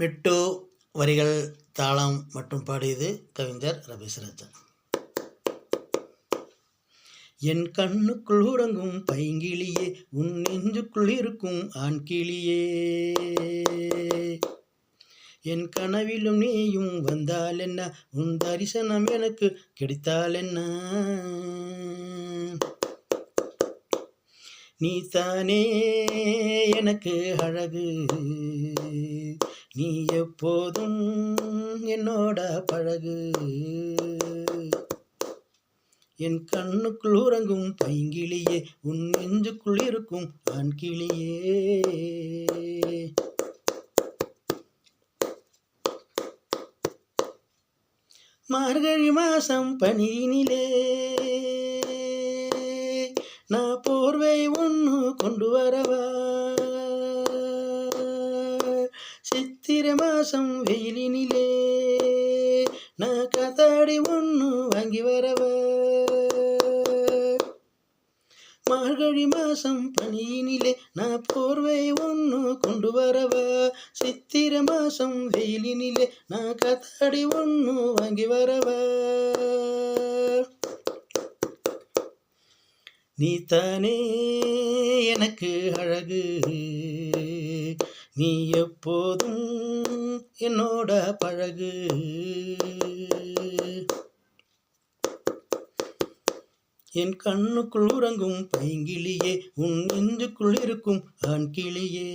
மெட்டு வரிகள் தாளம் மற்றும் பாடியது கவிஞர் ரபீஸ்ராஜா. என் கண்ணுக்குள் உறங்கும் பைங்கிளியே, உன் நெஞ்சுக்குள் இருக்கும் ஆண் கிளியே, என் கனவிலும் நீயும் வந்தால் என்ன, உன் தரிசனம் எனக்கு கிடைத்தால் என்ன, நீ தானே எனக்கு அழகு, நீ எப்போதும் என்னோட பழகு, என் கண்ணுக்குள் உறங்கும் பைங்கிளியே, உன் நெஞ்சுக்குள் இருக்கும் ஆண் கிளியே. மார்கழி மாசம் பனியினிலே நான் போர்வை ஒன்று கொண்டு வரவா, சித்திரை மாசம் வெயிலினிலே நான் கதாடி ஒன்று வாங்கி வரவா, மார்கழி மாசம் பனியினிலே நான் போர்வை ஒன்று கொண்டு வரவா, சித்திரை மாசம் வெயிலினிலே நான் கதாடி ஒன்று வாங்கி வரவா, நீ தானே எனக்கு அழகு, நீ எப்போதும் என்னோட பழகு, என் கண்ணுக்குள் உறங்கும் பைங்கிளியே, உன் நெஞ்சுக்குள் இருக்கும் ஆண் கிளியே.